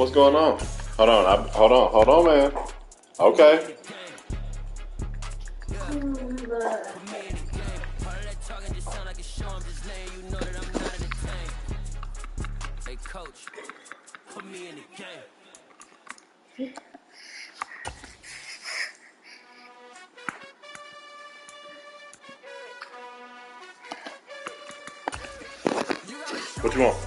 What's going on? Hold on. Hold on, man. Okay. Hey, coach, put me in the game. What you want?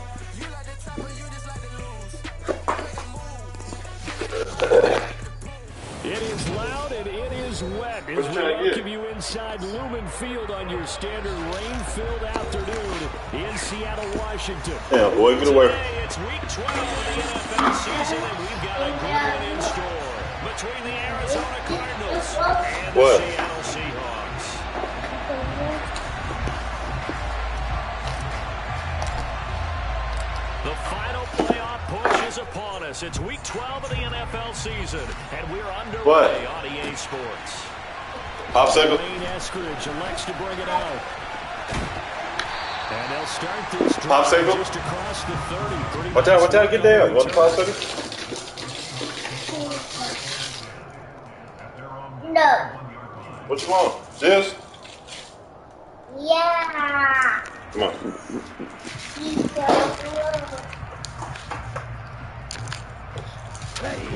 It is loud and it is wet as we welcome you inside Lumen Field on your standard rain-filled afternoon in Seattle, Washington. Yeah, boy, get away. Today, it's week 12 of the NFL season, and we've got a good one in store between the Arizona Cardinals and the Seattle Seahawks. The final playoff push is upon us. It's week 12 of the NFL season, and we're underway on EA Sports. Popsicle. Wayne Eskridge elects to bring it out. And they'll start this drive just across the 30. Watch out, get down. You want the popsicle? No. What you want? This? Yeah. Come on.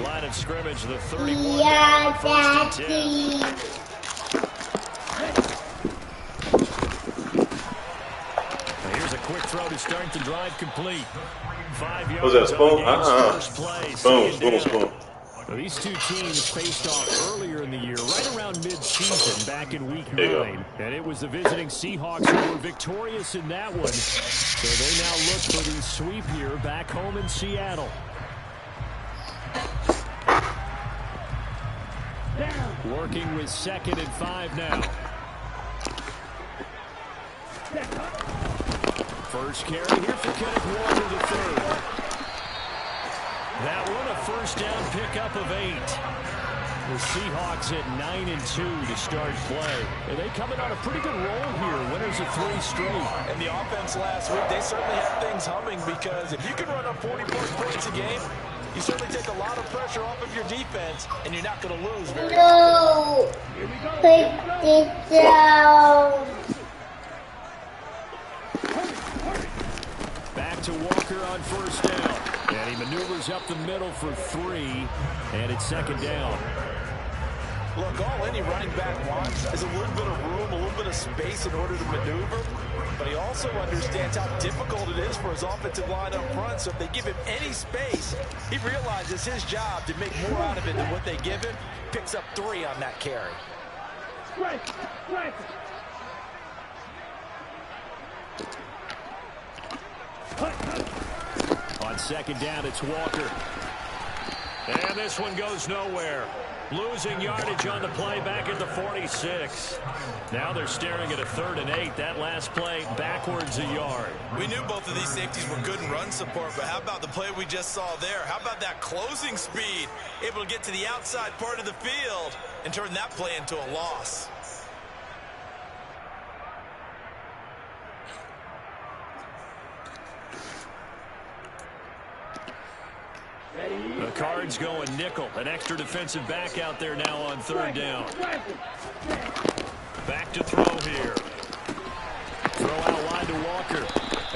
Line of scrimmage, the 31. Yeah, Daddy. Here's a quick throw to start the drive complete. 5 yards. Was that spoon? First play, Spoon. Well, these two teams faced off earlier in the year, right around mid-season, back in Week 9. And it was the visiting Seahawks who were victorious in that one. So they now look for the sweep here back home in Seattle. Working with 2nd and 5 now. First carry here for Kenneth Walker III. That one a first down pickup of 8. The Seahawks at 9-2 to start play. And they coming on a pretty good roll here. Winners of 3 straight. And the offense last week, they certainly have things humming because if you can run up 40-plus points a game, you certainly take a lot of pressure off of your defense, and you're not going to lose very often. No. Put it down. Back to Walker on first down. And he maneuvers up the middle for 3. And it's 2nd down. Look, all any running back wants is a little bit of room, a little bit of space in order to maneuver. But he also understands how difficult it is for his offensive line up front. So if they give him any space, he realizes his job to make more out of it than what they give him. Picks up 3 on that carry. Right. On 2nd down, it's Walker. And this one goes nowhere. Losing yardage on the play back at the 46. Now they're staring at a 3rd and 8. That last play backwards a yard. We knew both of these safeties were good in run support, but how about the play we just saw there? How about that closing speed? Able to get to the outside part of the field and turn that play into a loss. The Cards going nickel. An extra defensive back out there now on 3rd down. Back to throw here. Throw out wide to Walker.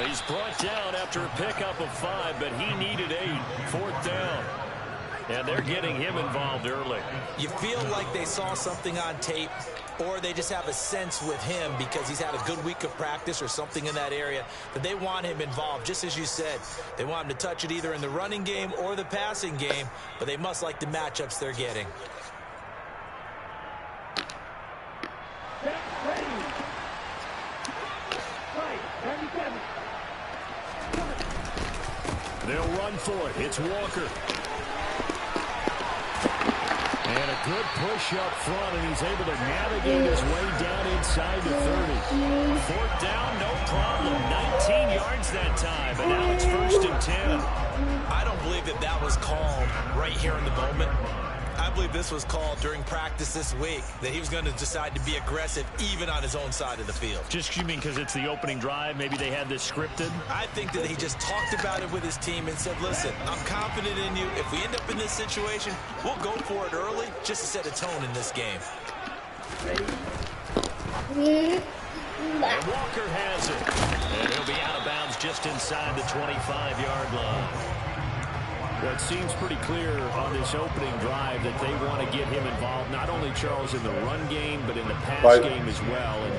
He's brought down after a pickup of 5, but he needed 8. 4th down. And they're getting him involved early. You feel like they saw something on tape, or they just have a sense with him because he's had a good week of practice or something in that area that they want him involved. Just as you said, they want him to touch it either in the running game or the passing game, but they must like the matchups they're getting. They'll run for it. It's Walker. And a good push up front, and he's able to navigate his way down inside the 30. 4th down, no problem. 19 yards that time, but now it's 1st and 10. I don't believe that was called right here in the moment. I believe this was called during practice this week, that he was going to decide to be aggressive even on his own side of the field. Just you mean because it's the opening drive? Maybe they had this scripted? I think that he just talked about it with his team and said, listen, I'm confident in you. If we end up in this situation, we'll go for it early just to set a tone in this game. And Walker has it. And he'll be out of bounds just inside the 25-yard line. Well, it seems pretty clear on this opening drive that they want to get him involved, not only, Charles, in the run game, but in the pass game as well. And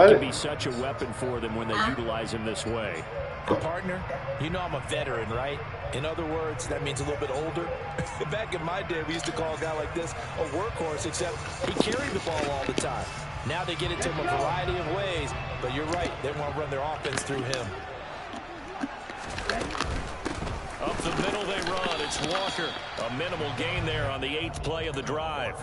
he can be such a weapon for them when they utilize him this way. Partner, you know I'm a veteran, right? In other words, that means a little bit older. Back in my day, we used to call a guy like this a workhorse, except he carried the ball all the time. Now they get it to him a variety of ways, but you're right, they want to run their offense through him. Up the middle they run. It's Walker. A minimal gain there on the 8th play of the drive.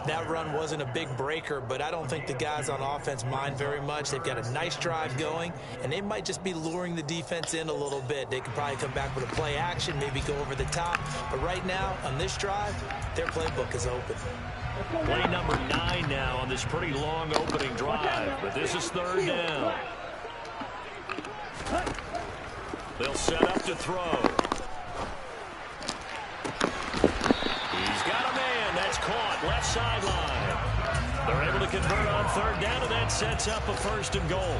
That run wasn't a big breaker, but I don't think the guys on offense mind very much. They've got a nice drive going, and they might just be luring the defense in a little bit. They could probably come back with a play action, maybe go over the top. But right now, on this drive, their playbook is open. Play number 9 now on this pretty long opening drive, but this is 3rd down. They'll set up to throw. He's got a man. That's caught. Left sideline. They're able to convert on 3rd down, and that sets up a 1st and goal.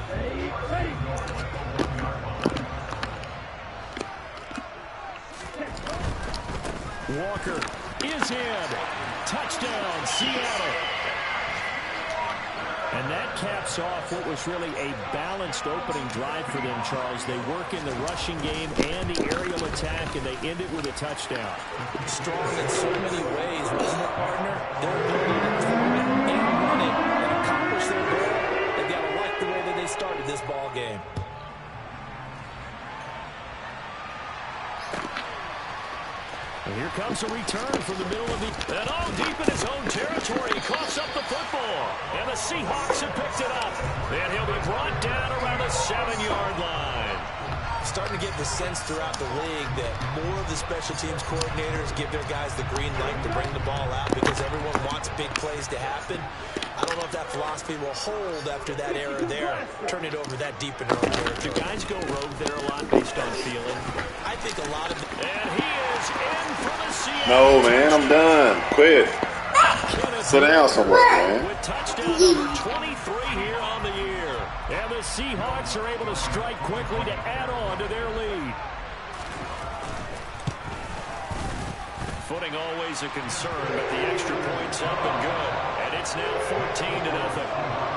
Walker is in. Touchdown, Seattle. And that caps off what was really a balanced opening drive for them, Charles. They work in the rushing game and the aerial attack, and they end it with a touchdown. Strong in so many ways, wasn't it, partner? Their ability to throw it and run it and accomplish their goal. They've got to like the way that they started this ball game. And here comes a return from the middle of the... And all deep in his own territory. He coughs up the football. And the Seahawks have picked it up. And he'll be brought down around the 7-yard line. Starting to get the sense throughout the league that more of the special teams coordinators give their guys the green light to bring the ball out because everyone wants big plays to happen. I don't know if that philosophy will hold after that era there. Turn it over that deep in their own territory. Do guys go rogue there a lot based on feeling? I think a lot of them. And he is in for the Seahawks. No, man, I'm done. Quit. Sit down somewhere, man. With touchdown number 23 here on the year. And the Seahawks are able to strike quickly to add on to their lead. Footing always a concern, but the extra point's up and good. And it's now 14-0.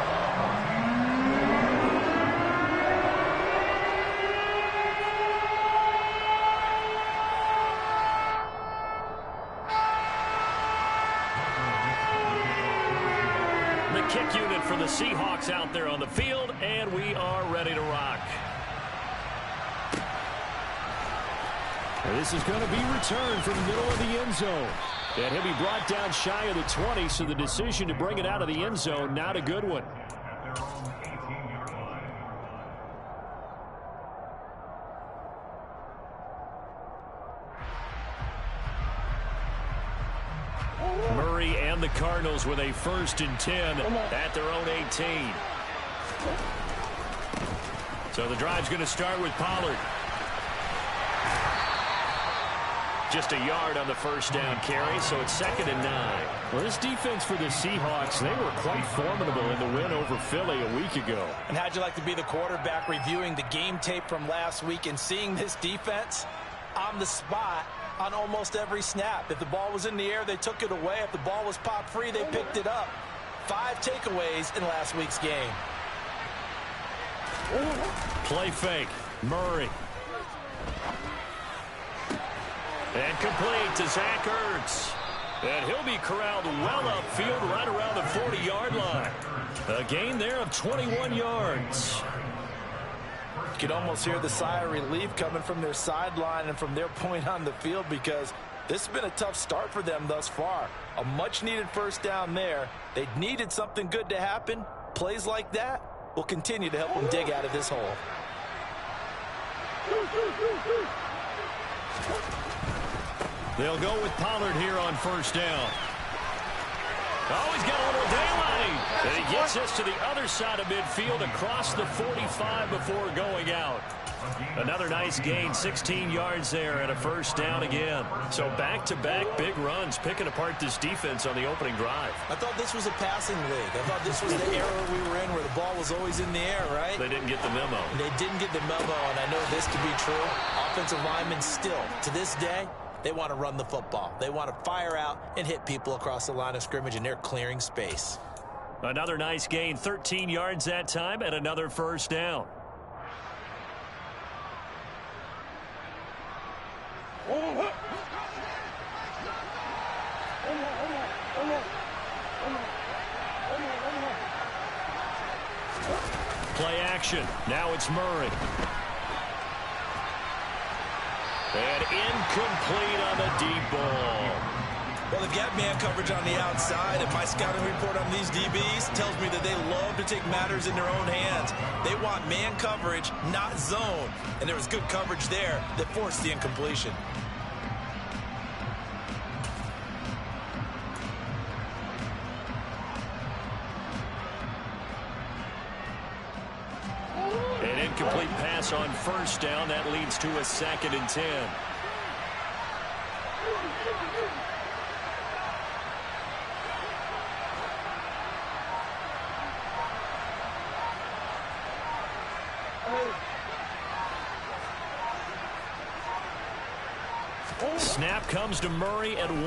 Kick unit for the Seahawks out there on the field, and we are ready to rock. And this is going to be returned from the middle of the end zone. And he'll be brought down shy of the 20, so the decision to bring it out of the end zone, not a good one. Murray and the Cardinals with a 1st and 10 at their own 18. So the drive's going to start with Pollard. Just a yard on the 1st down carry, so it's 2nd and 9. Well, this defense for the Seahawks, they were quite formidable in the win over Philly a week ago. And how'd you like to be the quarterback reviewing the game tape from last week and seeing this defense on the spot on almost every snap? If the ball was in the air, they took it away. If the ball was popped free, they picked it up. 5 takeaways in last week's game. Play fake. Murray. And complete to Zach Ertz. And he'll be corralled well upfield right around the 40-yard line. A gain there of 21 yards. You can almost hear the sigh of relief coming from their sideline and from their point on the field because this has been a tough start for them thus far. A much-needed 1st down there. They needed something good to happen. Plays like that will continue to help them dig out of this hole. They'll go with Pollard here on 1st down. Oh, he's got a little daylight. And he gets us to the other side of midfield across the 45 before going out. Another nice gain, 16 yards there and a first down again. So back-to-back big runs, picking apart this defense on the opening drive. I thought this was a passing league. I thought this was the era we were in where the ball was always in the air, right? They didn't get the memo. They didn't get the memo, and I know this to be true. Offensive linemen still, to this day, they want to run the football. They want to fire out and hit people across the line of scrimmage, and they're clearing space. Another nice gain, 13 yards that time, and another first down. Play action. Now it's Murray. And incomplete on the deep ball. Well, they've got man coverage on the outside, and my scouting report on these DBs tells me that they love to take matters in their own hands. They want man coverage, not zone. And there was good coverage there that forced the incompletion. An incomplete pass on first down. That leads to a 2nd and 10. Snap comes to Murray at 1.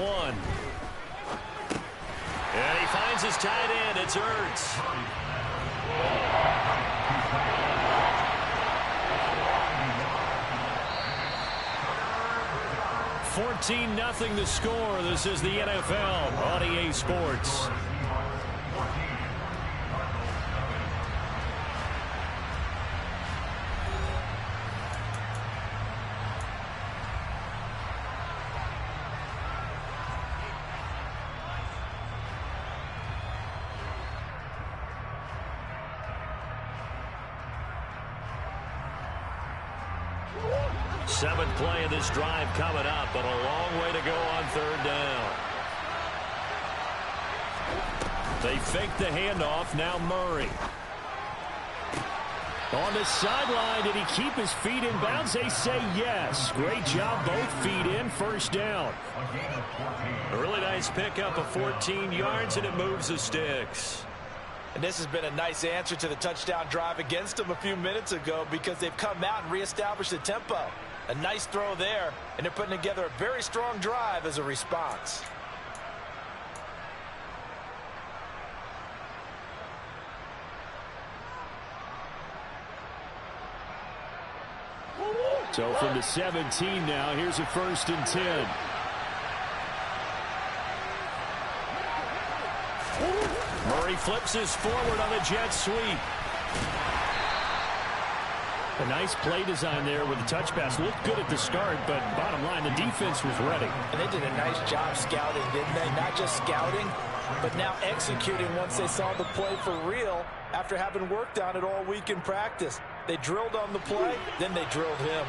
And he finds his tight end. It's Ertz. 14-0 the score. This is the NFL on EA Sports. Seventh play of this drive coming up, but a long way to go on 3rd down. They fake the handoff. Now Murray. On the sideline, did he keep his feet in bounds? They say yes. Great job, both feet in, first down. A really nice pickup of 14 yards, and it moves the sticks. And this has been a nice answer to the touchdown drive against them a few minutes ago because they've come out and reestablished the tempo. A nice throw there, and they're putting together a very strong drive as a response. So from the 17 now, here's a 1st and 10. Murray flips his forward on a jet sweep. A nice play design there with the touch pass. Looked good at the start, but bottom line, the defense was ready. And they did a nice job scouting, didn't they? Not just scouting, but now executing once they saw the play for real after having worked on it all week in practice. They drilled on the play, then they drilled him.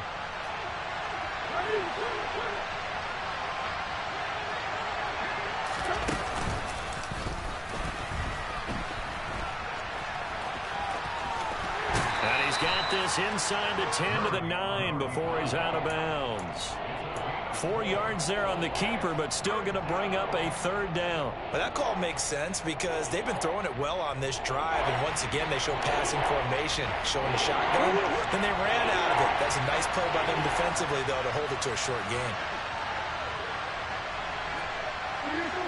And he's got this inside the 10 to the 9 before he's out of bounds. 4 yards there on the keeper, but still going to bring up a 3rd down. Well, that call makes sense because they've been throwing it well on this drive, and once again they show passing formation, showing the shotgun. Then they ran out of it. That's a nice play by them defensively, though, to hold it to a short gain.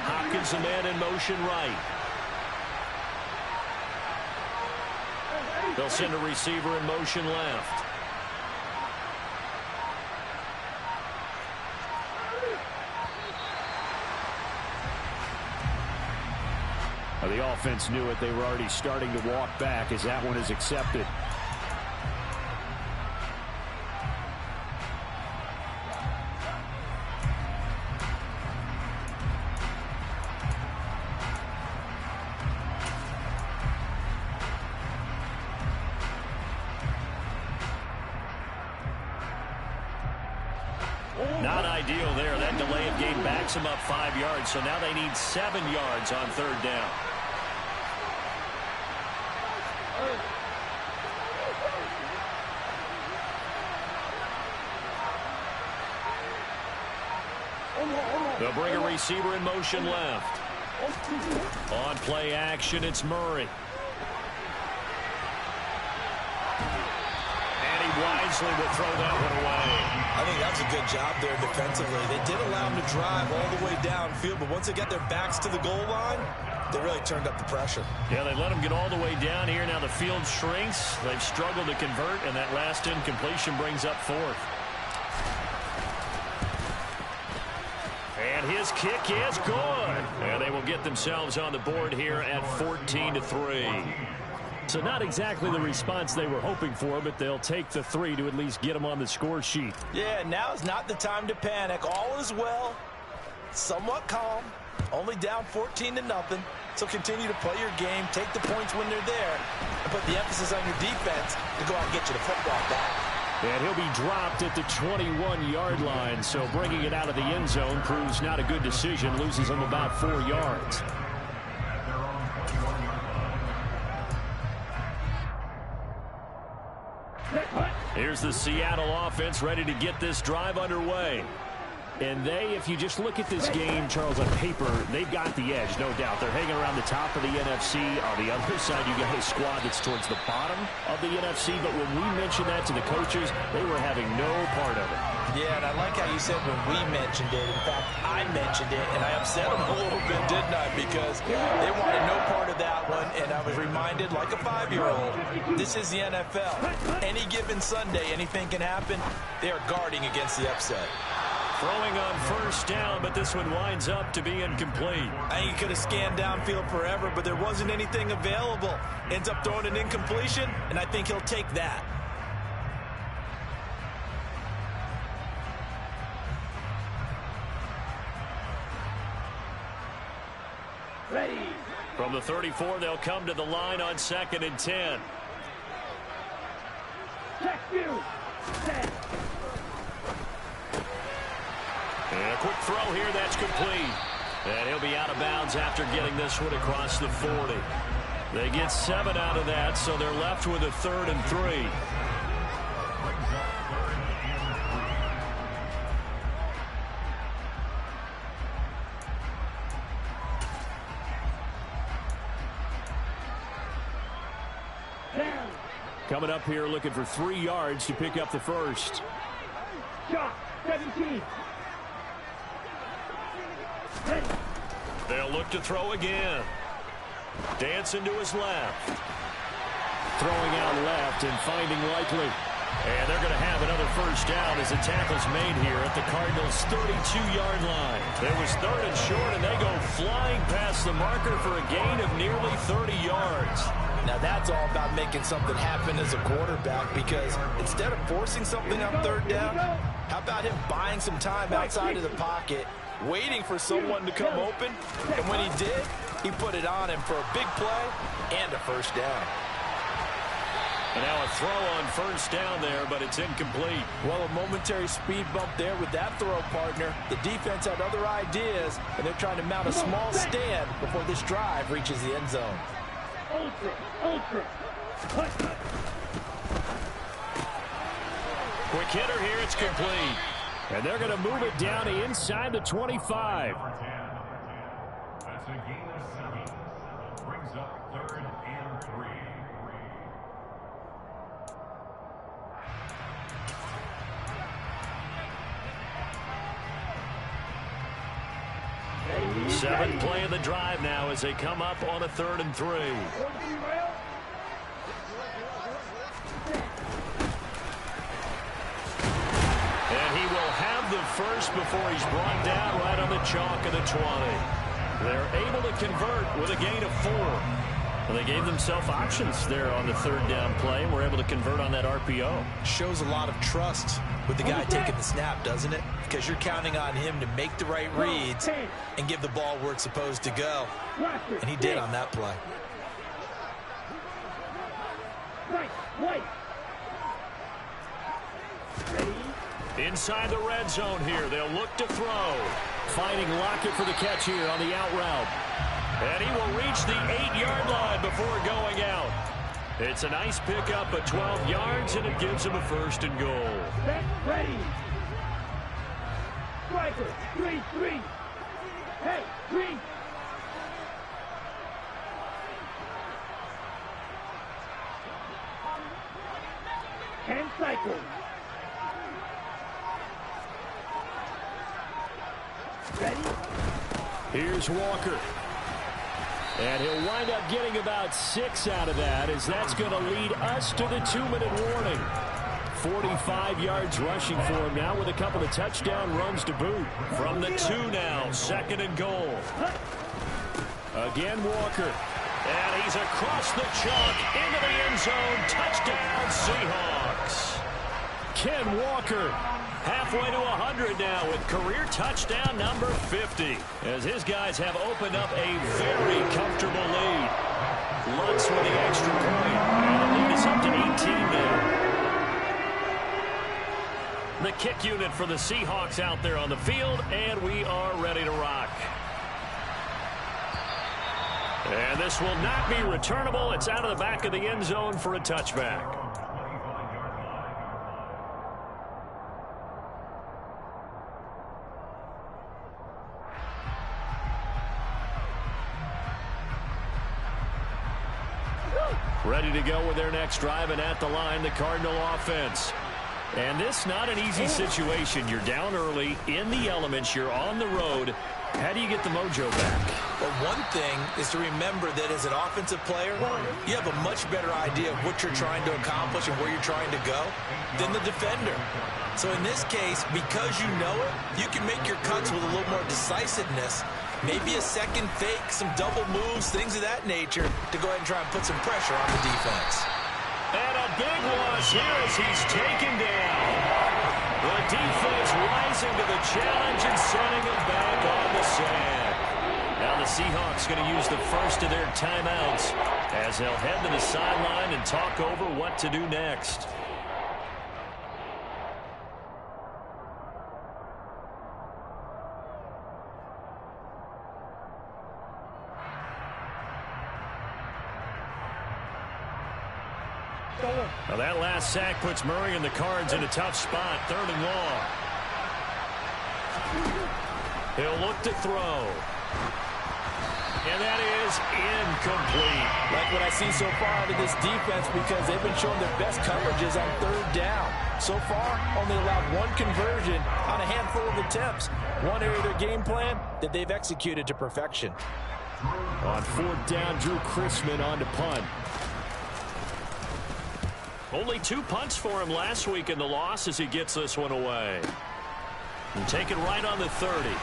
Hopkins, a man in motion right. They'll send a receiver in motion left. Well, the offense knew it. They were already starting to walk back as that one is accepted. Not ideal there. That delay of game back puts them up 5 yards, so now they need 7 yards on third down. They'll bring a receiver in motion left. On play action, it's Murray. And he wisely will throw that one away. I think that's a good job there defensively. They did allow him to drive all the way downfield, but once they got their backs to the goal line, they really turned up the pressure. Yeah, they let him get all the way down here. Now the field shrinks. They've struggled to convert, and that last incompletion brings up 4th. And his kick is good. And they will get themselves on the board here at 14-3. So not exactly the response they were hoping for, but they'll take the 3 to at least get them on the score sheet. Yeah, now is not the time to panic. All is well. Somewhat calm. Only down 14-0. So continue to play your game, take the points when they're there, and put the emphasis on your defense to go out and get you the football back. And he'll be dropped at the 21-yard line, so bringing it out of the end zone proves not a good decision, loses him about 4 yards. Here's the Seattle offense ready to get this drive underway. And they, if you just look at this game, Charles, on paper, they've got the edge, no doubt. They're hanging around the top of the NFC. On the other side, you got a squad that's towards the bottom of the NFC. But when we mentioned that to the coaches, they were having no part of it. Yeah, and I like how you said when we mentioned it. In fact, I mentioned it, and I upset them a little bit, didn't I? Because they wanted no part of that one, and I was reminded, like a 5-year-old, this is the NFL. Any given Sunday, anything can happen. They are guarding against the upset. Throwing on first down, but this one winds up to be incomplete. I think he could have scanned downfield forever, but there wasn't anything available. Ends up throwing an incompletion, and I think he'll take that. Ready. From the 34, they'll come to the line on 2nd and 10. Check you. Set. And a quick throw here, that's complete. And he'll be out of bounds after getting this one across the 40. They get 7 out of that, so they're left with a 3rd and 3. Coming up here looking for 3 yards to pick up the first. Shot 17. They'll look to throw again. Dancing to his left. Throwing out left and finding Likely. And they're going to have another first down as the tackle's made here at the Cardinals' 32-yard line. It was 3rd and short, and they go flying past the marker for a gain of nearly 30 yards. Now that's all about making something happen as a quarterback, because instead of forcing something on 3rd down, how about him buying some time outside of the pocket, waiting for someone to come open, and when he did, he put it on him for a big play and a first down. And now a throw on first down there, but it's incomplete. Well, a momentary speed bump there with that throw, partner. The defense had other ideas, and they're trying to mount a small stand before this drive reaches the end zone. Ultra. Quick hitter here, it's complete. And they're going to move it down to inside the 25. That's a gain of 7. Brings up 3rd and 3. Seventh play of the drive now as they come up on a 3rd and 3. And he will have the first before he's brought down right on the chalk of the 20. They're able to convert with a gain of 4. Well, they gave themselves options there on the 3rd down play and were able to convert on that RPO. Shows a lot of trust with the guy taking the snap, doesn't it? Because you're counting on him to make the right reads and give the ball where it's supposed to go. And he did on that play. Inside the red zone here, they'll look to throw. Finding Lockett for the catch here on the out route. And he will reach the 8-yard line before going out. It's a nice pickup of 12 yards, and it gives him a 1st and goal. Set, ready. Striker, 3-3. Hey, 3. And cycle. Ready? Here's Walker. And he'll wind up getting about 6 out of that, as that's going to lead us to the 2-minute warning. 45 yards rushing for him now with a couple of touchdown runs to boot. From the 2 now, 2nd and goal. Again, Walker. And he's across the chalk into the end zone. Touchdown, Seahawks. Ken Walker halfway to 100 now with career touchdown number 50. As his guys have opened up a very comfortable lead. Lutz with the extra point. And the lead is up to 18 now. The kick unit for the Seahawks out there on the field, and we are ready to rock. And this will not be returnable. It's out of the back of the end zone for a touchback. Ready to go with their next drive, and at the line, the Cardinal offense. And this not an easy situation. You're down early, in the elements, you're on the road. How do you get the mojo back? Well, one thing is to remember that as an offensive player, you have a much better idea of what you're trying to accomplish and where you're trying to go than the defender. So in this case, because you know it, you can make your cuts with a little more decisiveness. Maybe a second fake, some double moves, things of that nature to go ahead and try and put some pressure on the defense. And a big loss here as he's taken down. The defense rising to the challenge and sending him back on the sand. Now the Seahawks going to use the first of their timeouts as they'll head to the sideline and talk over what to do next. Now that last sack puts Murray and the Cards in a tough spot. 3rd and long. He'll look to throw. And that is incomplete. Like what I see so far out of this defense, because they've been showing their best coverages on 3rd down. So far, only allowed 1 conversion on a handful of attempts. One area of their game plan that they've executed to perfection. On 4th down, Drew Chrisman on to punt. Only 2 punts for him last week in the loss as he gets this one away. And take it right on the 30. And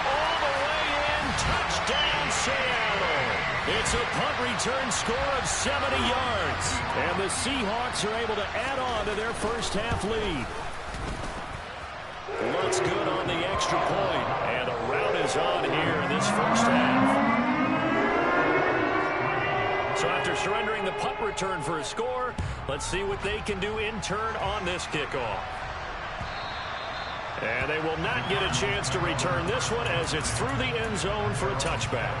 all the way in, touchdown Seattle. It's a punt return score of 70 yards. And the Seahawks are able to add on to their first half lead. Looks good on the extra point, and a rout is on here in this first half. So after surrendering the punt return for a score, let's see what they can do in turn on this kickoff. And they will not get a chance to return this one as it's through the end zone for a touchback.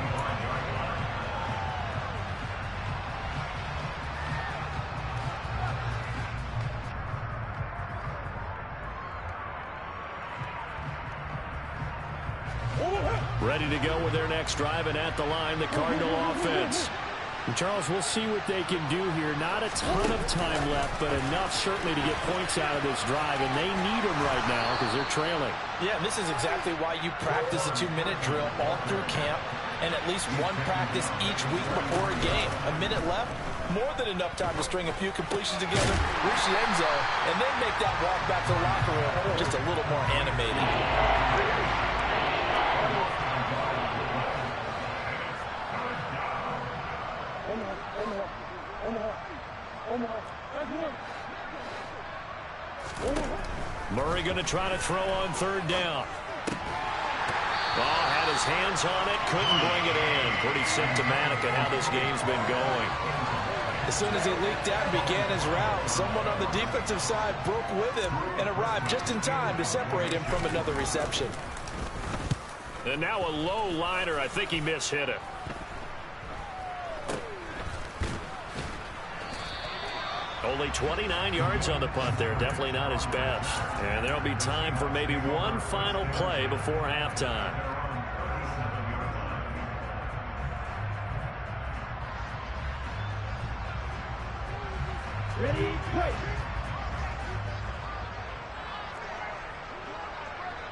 Ready to go with their next drive, and at the line, the Cardinal offense. And Charles, we'll see what they can do here. Not a ton of time left, but enough certainly to get points out of this drive, and they need them right now because they're trailing. Yeah, this is exactly why you practice a 2-minute drill all through camp and at least 1 practice each week before a game. A minute left, more than enough time to string a few completions together, reach the end zone, and then make that walk back to the locker room just a little more animated. Murray going to try to throw on 3rd down. Ball had his hands on it, couldn't bring it in. Pretty symptomatic of how this game's been going. As soon as he leaked out and began his route, someone on the defensive side broke with him and arrived just in time to separate him from another reception. And now a low liner. I think he mishit it. Only 29 yards on the punt there. Definitely not his best. And there'll be time for maybe one final play before halftime. Ready, play.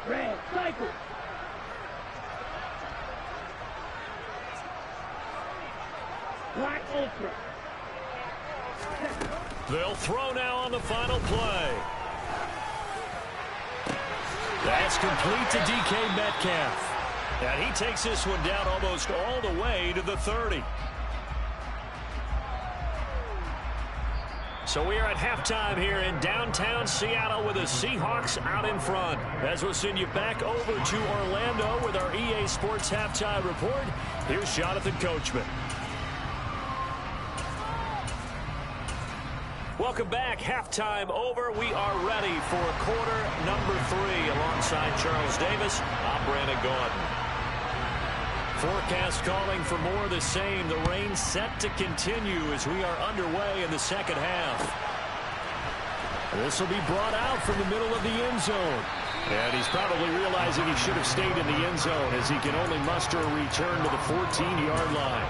Red, cycle. Black, ultra. They'll throw now on the final play. That's complete to DK Metcalf. And he takes this one down almost all the way to the 30. So we are at halftime here in downtown Seattle with the Seahawks out in front. As we'll send you back over to Orlando with our EA Sports Halftime Report, here's Jonathan Coachman. Welcome back. Halftime over. We are ready for quarter number 3 alongside Charles Davis. I'm Brandon Gordon. Forecast calling for more of the same. The rain set to continue as we are underway in the second half. This will be brought out from the middle of the end zone. And he's probably realizing he should have stayed in the end zone as he can only muster a return to the 14-yard line.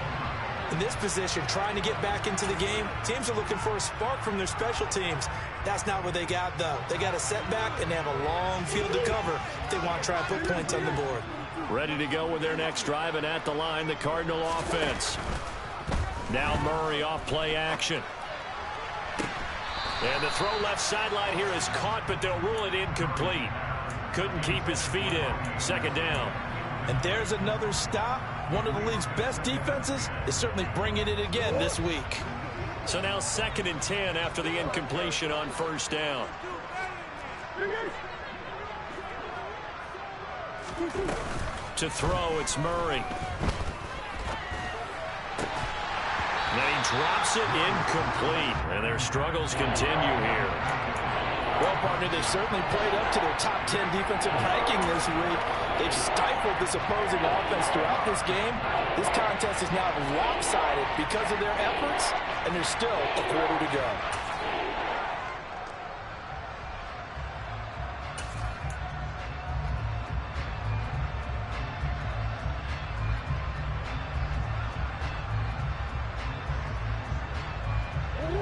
In this position, trying to get back into the game, teams are looking for a spark from their special teams. That's not what they got, though. They got a setback, and they have a long field to cover if they want to try and put points on the board. Ready to go with their next drive, and at the line, the Cardinal offense. Now Murray off play action. And the throw left sideline here is caught, but they'll rule it incomplete. Couldn't keep his feet in. Second down. And there's another stop. One of the league's best defenses is certainly bringing it again this week. So now 2nd and 10 after the incompletion on first down. To throw, it's Murray. Then he drops it incomplete. And their struggles continue here. Well, partner, they've certainly played up to their top 10 defensive ranking this week. They've stifled this opposing offense throughout this game. This contest is now lopsided because of their efforts, and there's still a quarter to go.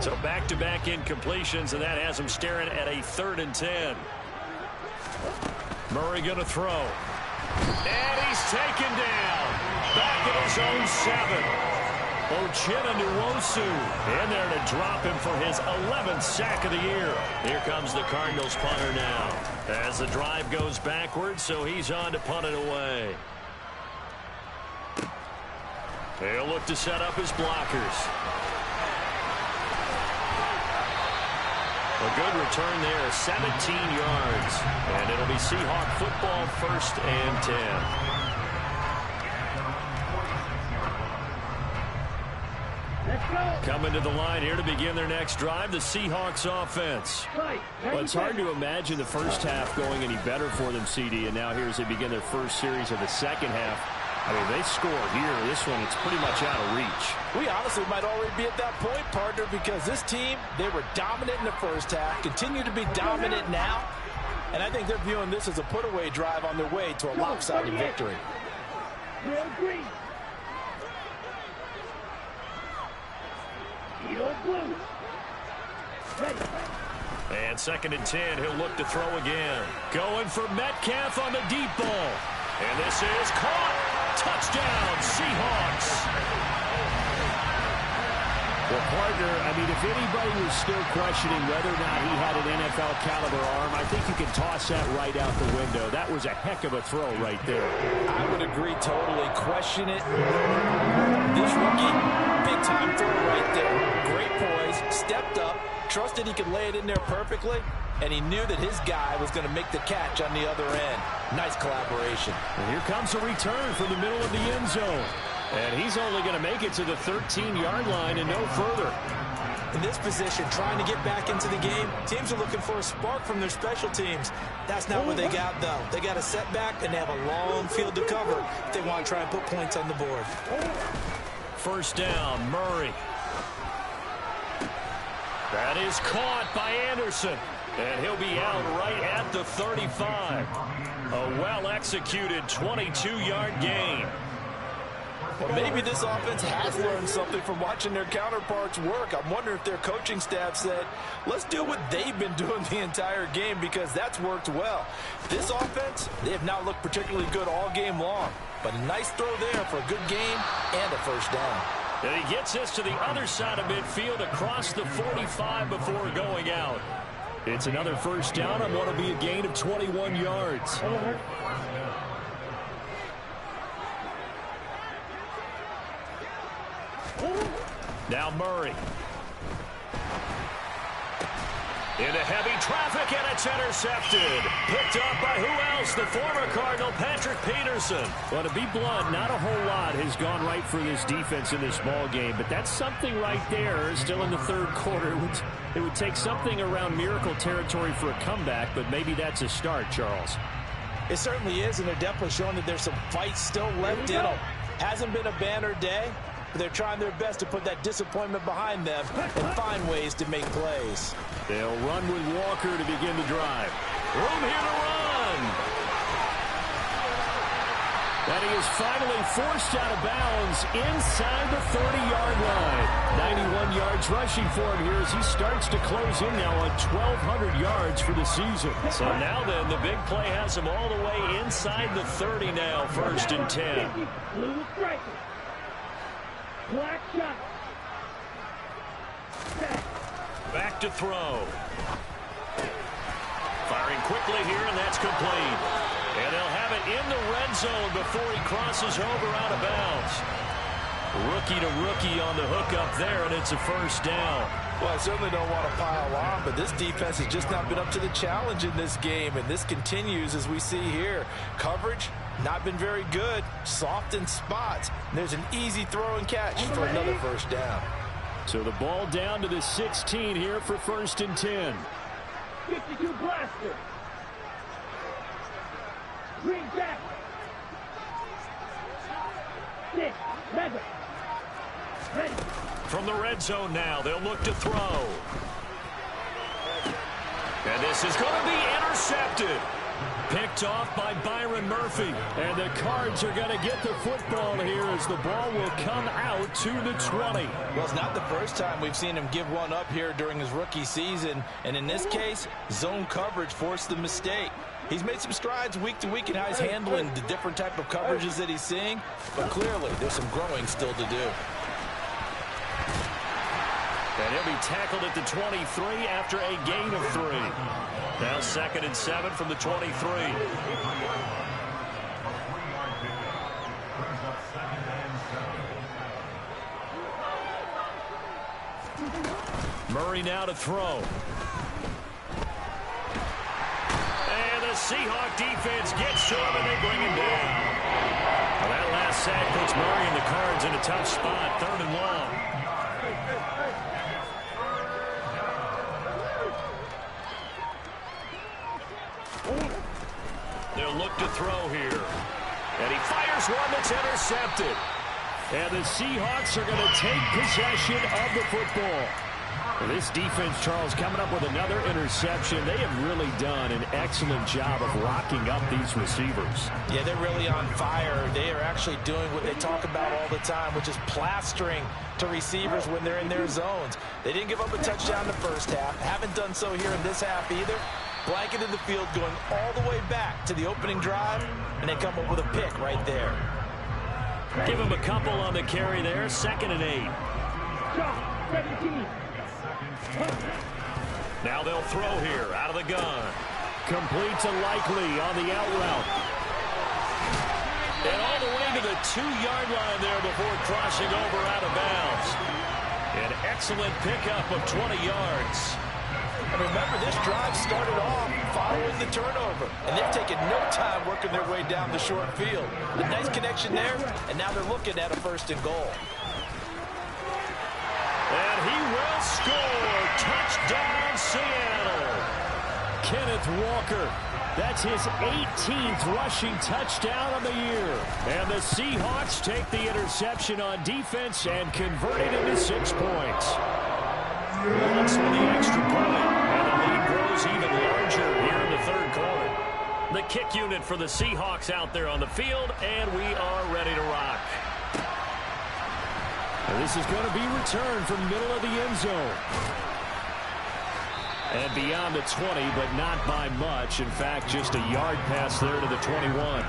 So back-to-back incompletions, and that has him staring at a 3rd and 10. Murray going to throw. And he's taken down. Back at his own 7. Uchenna Nwosu in there to drop him for his 11th sack of the year. Here comes the Cardinals punter now. As the drive goes backwards, so he's on to punt it away. He'll look to set up his blockers. A good return there, 17 yards. And it'll be Seahawk football, 1st and 10. Let's go. Coming to the line here to begin their next drive, the Seahawks offense. Well, it's hard to imagine the first half going any better for them, CD, and now here as they begin their first series of the second half. I mean, they score here. This one, it's pretty much out of reach. We honestly might already be at that point, partner, because this team, they were dominant in the first half, continue to be dominant now, and I think they're viewing this as a put-away drive on their way to a lopsided victory. Red, green. Yellow, blue. Ready. And 2nd and 10, he'll look to throw again. Going for Metcalf on the deep ball. And this is caught. Touchdown, Seahawks. Well, partner, I mean, if anybody was still questioning whether or not he had an NFL caliber arm, I think you can toss that right out the window. That was a heck of a throw right there. I would agree totally. Question it. This rookie, big-time throw right there. Great poise, stepped up, trusted he could lay it in there perfectly, and he knew that his guy was going to make the catch on the other end. Nice collaboration. And here comes a return from the middle of the end zone. And he's only going to make it to the 13-yard line and no further. In this position, trying to get back into the game, teams are looking for a spark from their special teams. That's not what they got, though. They got a setback, and they have a long field to cover if they want to try and put points on the board. First down, Murray. That is caught by Anderson. And he'll be out right at the 35. A well-executed 22-yard gain. Well, maybe this offense has learned something from watching their counterparts work. I'm wondering if their coaching staff said, let's do what they've been doing the entire game, because that's worked well. This offense, they have not looked particularly good all game long. But a nice throw there for a good gain and a first down. And he gets us to the other side of midfield across the 45 before going out. It's another first down on what will be a gain of 21 yards. Now Murray. Into heavy traffic, and it's intercepted. Picked up by who else? The former Cardinal, Patrick Peterson. Well, to be blunt, not a whole lot has gone right for this defense in this ball game, but that's something right there. Still in the third quarter. It would take something around miracle territory for a comeback, but maybe that's a start, Charles. It certainly is, and they're definitely showing that there's some fight still left in them. Hasn't been a banner day, but they're trying their best to put that disappointment behind them and find ways to make plays. They'll run with Walker to begin the drive. Room here to run. And he is finally forced out of bounds inside the 30-yard line. 91 yards rushing for him here as he starts to close in now on 1,200 yards for the season. So now then, the big play has him all the way inside the 30 now, 1st and 10. Blue striker. Black shot. Back to throw. Firing quickly here, and that's complete. And they'll have it in the red zone before he crosses over out of bounds. Rookie to rookie on the hook up there, and it's a first down. Well, I certainly don't want to pile on, but this defense has just not been up to the challenge in this game, and this continues as we see here. Coverage, not been very good, soft in spots. And there's an easy throw and catch for another first down. So the ball down to the 16 here for 1st and 10. 52 blaster. Green jacket. 6 mega. Ready. From the red zone now, they'll look to throw. And this is going to be intercepted. Picked off by Byron Murphy. And the Cards are going to get the football here as the ball will come out to the 20. Well, it's not the first time we've seen him give one up here during his rookie season. And in this case, zone coverage forced the mistake. He's made some strides week to week in how he's handling the different type of coverages that he's seeing. But clearly, there's some growing still to do. And he'll be tackled at the 23 after a gain of 3. Now 2nd and 7 from the 23. Murray now to throw. And the Seahawk defense gets to him, and they bring him down. Well, that last sack puts Murray and the Cards in a tough spot, 3rd and long. They'll look to throw here. And he fires one that's intercepted. And the Seahawks are going to take possession of the football. Well, this defense, Charles, coming up with another interception. They have really done an excellent job of locking up these receivers. Yeah, they're really on fire. They are actually doing what they talk about all the time, which is plastering to receivers when they're in their zones. They didn't give up a touchdown the first half. Haven't done so here in this half either. Blanketed the field going all the way back to the opening drive, and they come up with a pick right there. Give him a couple on the carry there. 2nd and 8. Shot 17. Now they'll throw here out of the gun. Complete to Likely on the out route. And all the way to the 2-yard line there before crossing over out of bounds. An excellent pickup of 20 yards. And remember, this drive started off following the turnover, and they've taken no time working their way down the short field. A nice connection there, and now they're looking at a 1st and goal. And he will score. Touchdown, Seattle. Kenneth Walker. That's his 18th rushing touchdown of the year. And the Seahawks take the interception on defense and convert it into 6 points. Looks for the extra point. And the lead grows even larger here in the 3rd quarter. The kick unit for the Seahawks out there on the field, and we are ready to rock. And this is going to be returned from middle of the end zone. And beyond the 20, but not by much. In fact, just a yard pass there to the 21.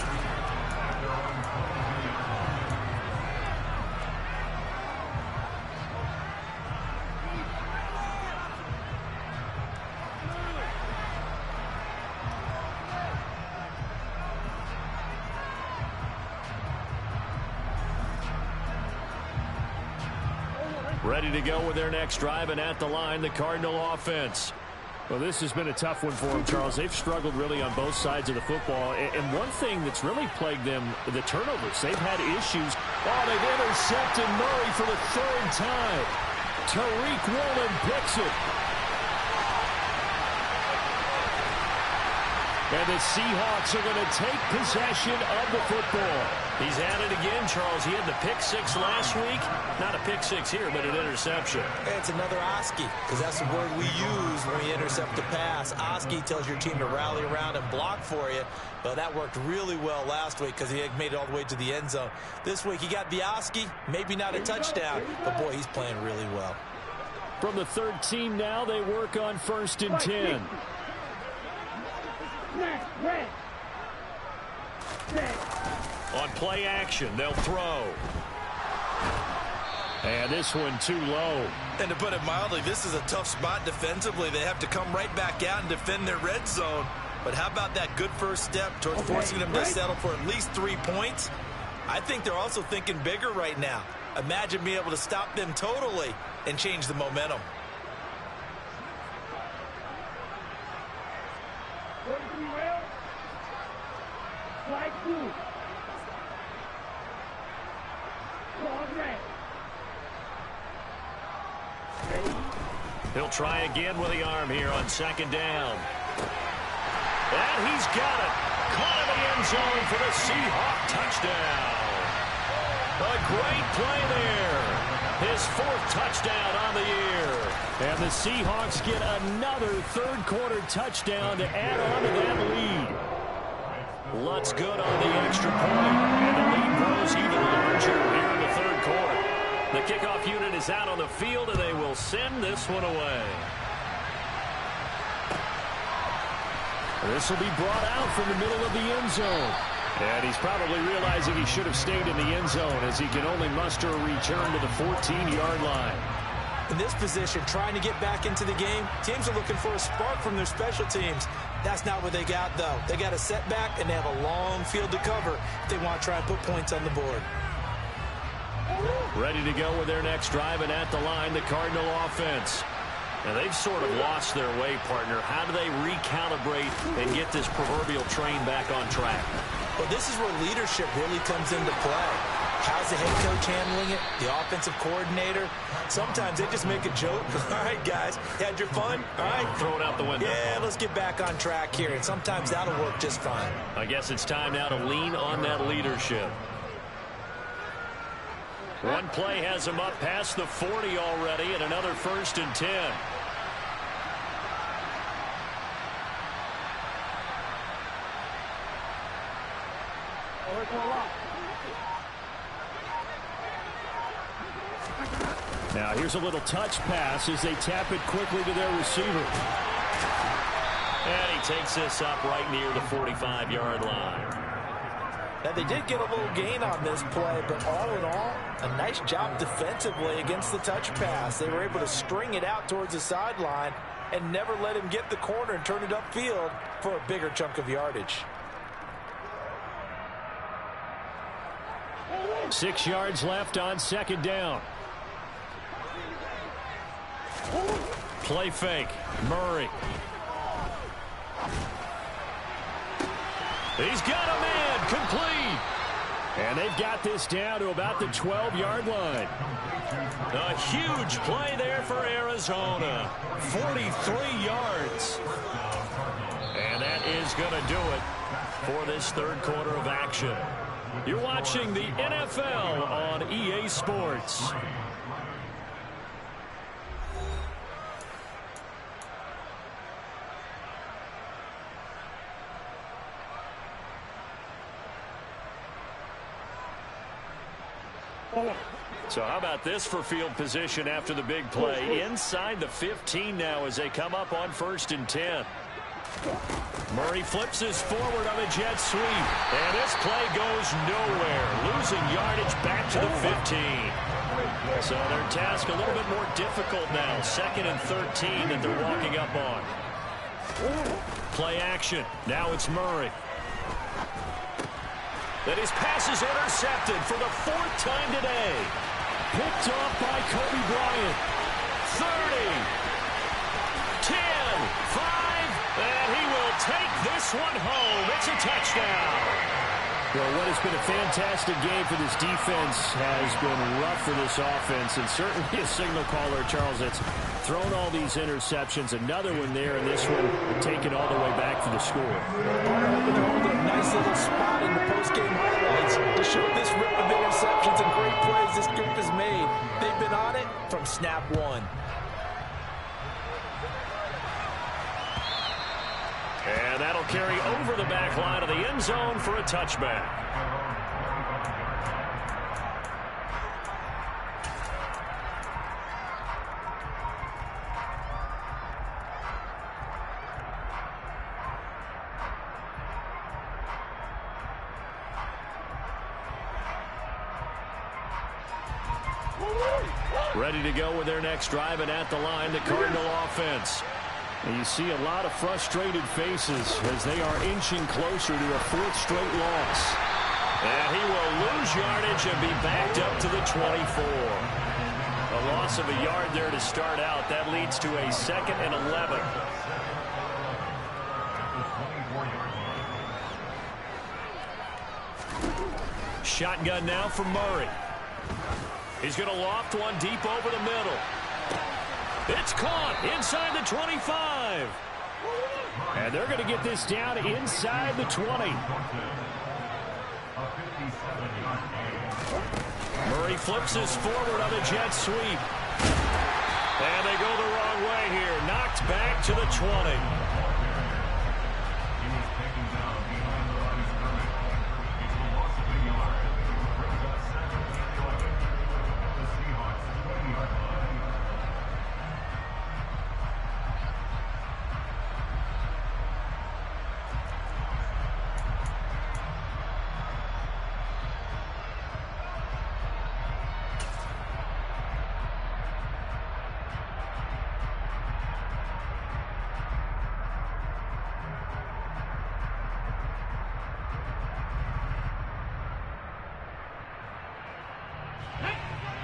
Ready to go with their next drive, and at the line, the Cardinal offense. Well, this has been a tough one for them, Charles. They've struggled really on both sides of the football. And one thing that's really plagued them, the turnovers. They've had issues. Oh, they've intercepted Murray for the 3rd time. Tariq Woolen picks it. And the Seahawks are going to take possession of the football. He's at it again, Charles. He had the pick 6 last week. Not a pick 6 here, but an interception. It's another Oski, because that's the word we use when we intercept a pass. Oski tells your team to rally around and block for you. But that worked really well last week because he had made it all the way to the end zone. This week he got the Oski, maybe not a touchdown, but boy, he's playing really well. From the 13 now, they work on 1st and 10. On play action, they'll throw. And this one too low. And to put it mildly, this is a tough spot defensively. They have to come right back out and defend their red zone. But how about that good first step towards forcing them to settle for at least 3 points? I think they're also thinking bigger right now. Imagine being able to stop them totally and change the momentum. He'll try again with the arm here on 2nd down. And he's got it. Caught in the end zone for the Seahawk touchdown. A great play there. His 4th touchdown on the year. And the Seahawks get another 3rd quarter touchdown to add on to that lead. Lutz good on the extra point. And the lead grows even larger here in the 3rd quarter. The kickoff unit is out on the field, and they will send this one away. This will be brought out from the middle of the end zone. And he's probably realizing he should have stayed in the end zone as he can only muster a return to the 14-yard line. In this position, trying to get back into the game, teams are looking for a spark from their special teams. That's not what they got, though. They got a setback, and they have a long field to cover if they want to try and put points on the board. Ready to go with their next drive, and at the line, the Cardinal offense. Now, they've sort of lost their way, partner. How do they recalibrate and get this proverbial train back on track? Well, this is where leadership really comes into play. How's the head coach handling it? The offensive coordinator? Sometimes they just make a joke. All right, guys, had your fun? All right. Throw it out the window. Yeah, let's get back on track here. And sometimes that'll work just fine. I guess it's time now to lean on that leadership. One play has him up past the 40 already, and another 1st and 10. Now here's a little touch pass as they tap it quickly to their receiver. And he takes this up right near the 45-yard line. Now, they did get a little gain on this play, but all in all, a nice job defensively against the touch pass. They were able to string it out towards the sideline and never let him get the corner and turn it upfield for a bigger chunk of yardage. 6 yards left on 2nd down. Play fake. Murray. He's got a man. Complete. And they've got this down to about the 12-yard line. A huge play there for Arizona. 43 yards. And that is going to do it for this third quarter of action. You're watching the NFL on EA Sports. So how about this for field position after the big play? Inside the 15 now as they come up on 1st and 10. Murray flips this forward on a jet sweep. And this play goes nowhere. Losing yardage back to the 15. So their task a little bit more difficult now. 2nd and 13 that they're walking up on. Play action. Now it's Murray. That his pass is intercepted for the 4th time today. Picked off by Kobe Bryant. 30, 10, 5, and he will take this one home. It's a touchdown. Well, what has been a fantastic game for this defense has been rough for this offense, and certainly a signal caller, Charles, that's thrown all these interceptions. Another one there, and this one taken all the way back for the score. They're holding a nice little spot in the post-game highlights to show this rip of interceptions and great plays this group has made. They've been on it from snap one. And that'll carry over the back line of the end zone for a touchback. Ready to go with their next drive, and at the line, the Cardinal offense. And you see a lot of frustrated faces as they are inching closer to a 4th straight loss. And he will lose yardage and be backed up to the 24. A loss of a yard there to start out. That leads to a 2nd and 11. Shotgun now for Murray. He's going to loft one deep over the middle. It's caught inside the 25. And they're going to get this down inside the 20. Murray flips this forward on a jet sweep. And they go the wrong way here. Knocked back to the 20.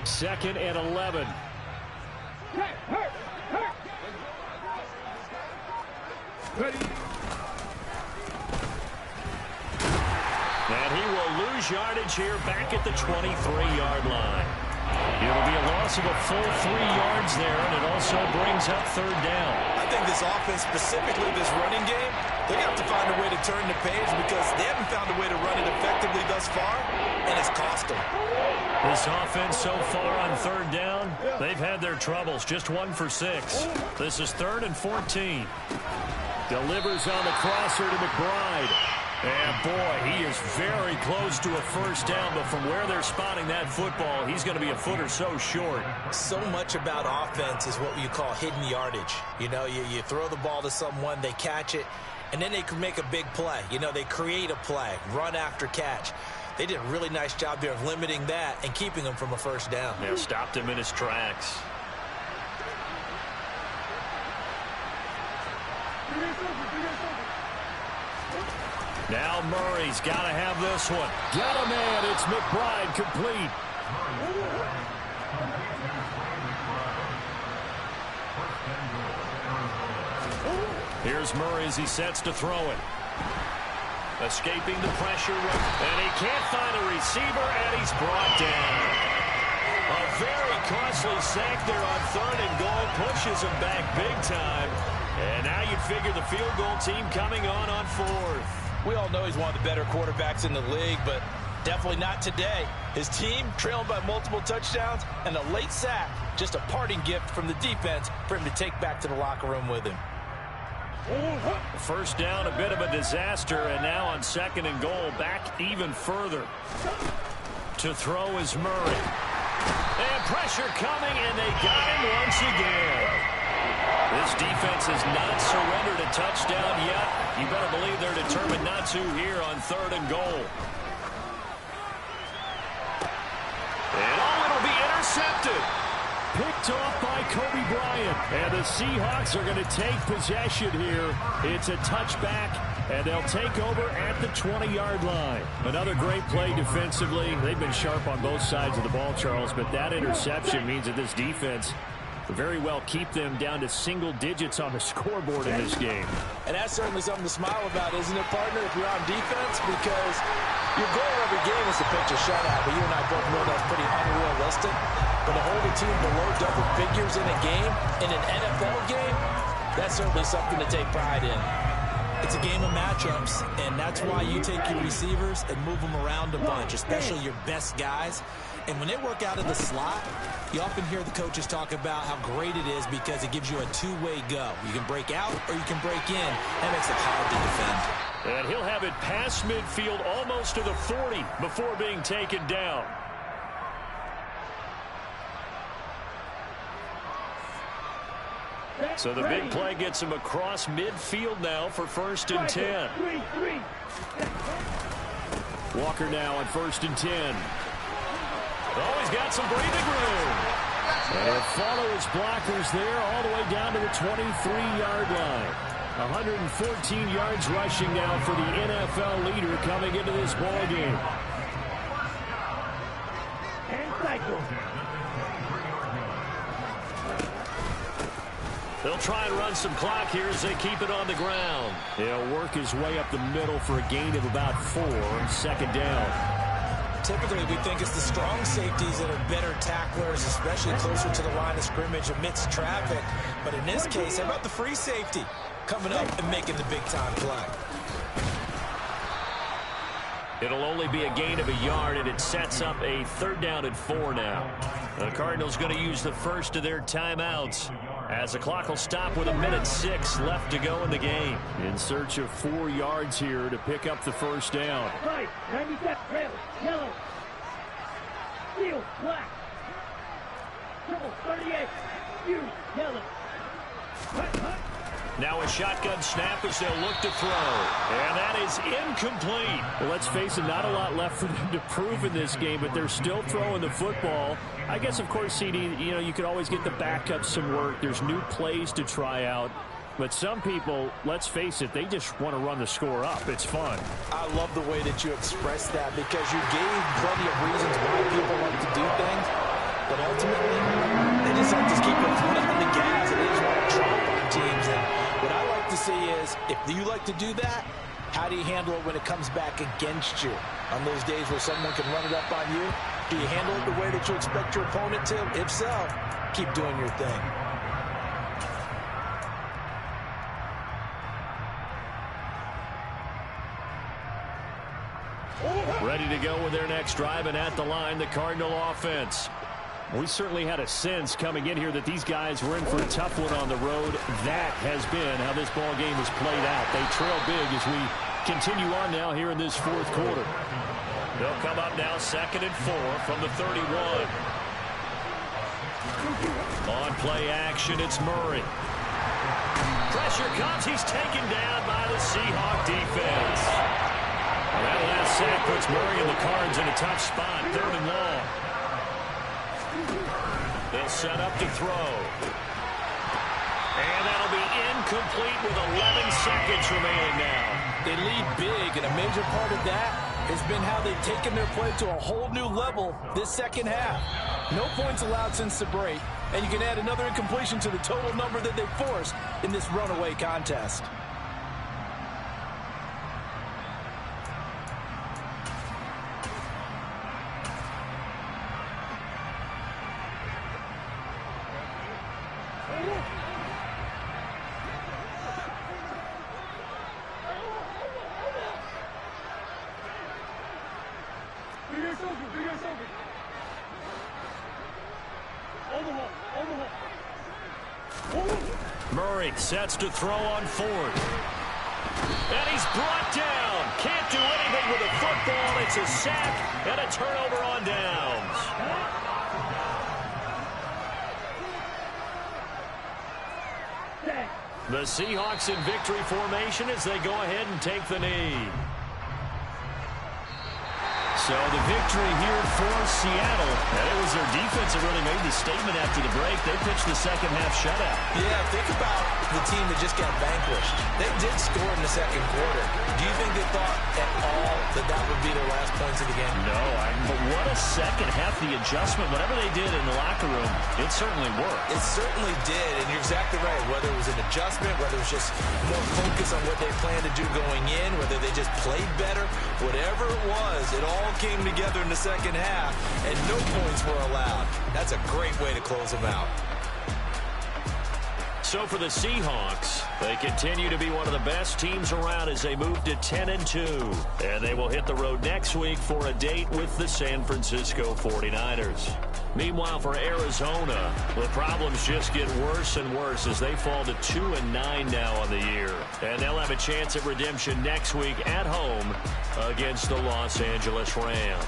Second and 11. And he will lose yardage here back at the 23-yard line. It'll be a loss of a full 3 yards there, and it also brings up 3rd down. I think this offense, specifically this running game, they're going to have to find a way to turn the page because they haven't found a way to run it effectively thus far, and it's cost them. This offense so far on 3rd down, they've had their troubles. Just 1 for 6. This is 3rd and 14. Delivers on the crosser to McBride. And, boy, he is very close to a 1st down, but from where they're spotting that football, he's going to be a foot or so short. So much about offense is what you call hidden yardage. You know, you throw the ball to someone, they catch it, and then they can make a big play. You know, they create a play, run after catch. They did a really nice job there of limiting that and keeping him from a 1st down. Yeah, stopped him in his tracks. Now Murray's got to have this one. Got a man. It's McBride complete. Here's Murray as he sets to throw it. Escaping the pressure, and he can't find a receiver, and he's brought down. A very costly sack there on 3rd and goal, pushes him back big time. And now you'd figure the field goal team coming on 4th. We all know he's one of the better quarterbacks in the league, but definitely not today. His team trailed by multiple touchdowns, and a late sack, just a parting gift from the defense for him to take back to the locker room with him. First down, a bit of a disaster, and now on 2nd and goal, back even further. To throw is Murray. And pressure coming, and they got him once again. This defense has not surrendered a touchdown yet. You better believe they're determined not to here on 3rd and goal. And it'll be intercepted. Picked off by Kobe Bryant. And the Seahawks are going to take possession here. It's a touchback, and they'll take over at the 20-yard line. Another great play defensively. They've been sharp on both sides of the ball, Charles, but that interception means that this defense very well keep them down to single digits on the scoreboard in this game. And that's certainly something to smile about, isn't it, partner, if you're on defense? Because your goal every game is to pitch a shutout, but you and I both know that's pretty unrealistic. But to hold a team below double figures in a game, in an NFL game, that's certainly something to take pride in. It's a game of matchups, and that's why you take your receivers and move them around a bunch, especially your best guys. And when they work out of the slot, you often hear the coaches talk about how great it is because it gives you a two-way go. You can break out or you can break in. That makes it hard to defend. And he'll have it past midfield almost to the 40 before being taken down. So the big play gets him across midfield now for 1st and 10. Walker now on 1st and 10. Oh, he's got some breathing room. And he'll follow his blockers there all the way down to the 23-yard line. 114 yards rushing now for the NFL leader coming into this ball game. And cycle. They'll try and run some clock here as they keep it on the ground. He'll work his way up the middle for a gain of about 4 on 2nd down. Typically, we think it's the strong safeties that are better tacklers, especially closer to the line of scrimmage amidst traffic. But in this case, how about the free safety coming up and making the big-time play? It'll only be a gain of a yard, and it sets up a 3rd down and 4 now. The Cardinals going to use the first of their timeouts as the clock will stop with 1:06 left to go in the game. In search of 4 yards here to pick up the first down. Right, 97, red, yellow, steel, black, triple 38, blue, yellow. Now a shotgun snap as they'll look to throw. And that is incomplete. Well, let's face it, not a lot left for them to prove in this game, but they're still throwing the football. I guess, of course, CD, you could always get the backup some work. There's new plays to try out. But some people, let's face it, they just want to run the score up. It's fun. I love the way that you express that because you gave plenty of reasons why people like to do things. But ultimately, they just like to keep their foot on the gas and they just want to trump on teams. And what I like to see is, if you like to do that, how do you handle it when it comes back against you? On those days where someone can run it up on you, do you handle it the way that you expect your opponent to? If so, keep doing your thing. Ready to go with their next drive, and at the line, the Cardinal offense. We certainly had a sense coming in here that these guys were in for a tough one on the road. That has been how this ball game has played out. They trail big as we continue on now here in this 4th quarter. They'll come up now 2nd and 4 from the 31. On play action, it's Murray. Pressure comes. He's taken down by the Seahawk defense. That last sack puts Murray in the cards in a tough spot. 3rd and long. They'll set up to throw. And that'll be incomplete with 11 seconds remaining now. They lead big, and a major part of that has been how they've taken their play to a whole new level this second half. No points allowed since the break. And you can add another incompletion to the total number that they forced in this runaway contest. Murray sets to throw on fourth. And he's brought down. Can't do anything with a football. It's a sack and a turnover on downs. The Seahawks in victory formation as they go ahead and take the knee. So the victory here for Seattle. And it was their defense that really made the statement after the break. They pitched the second half shutout. Yeah, think about the team that just got vanquished. They did score in the second quarter. Do you think they thought at all that that would be their last points of the game? No, but what a second half. The adjustment, whatever they did in the locker room, it certainly worked. It certainly did, and you're exactly right. Whether it was an adjustment, whether it was just more focus on what they planned to do going in, whether they just played better, whatever it was, it all came together in the second half, and no points were allowed. That's a great way to close them out. So for the Seahawks, they continue to be one of the best teams around as they move to 10-2. And they will hit the road next week for a date with the San Francisco 49ers. Meanwhile, for Arizona, the problems just get worse and worse as they fall to 2-9 now on the year. And they'll have a chance at redemption next week at home against the Los Angeles Rams.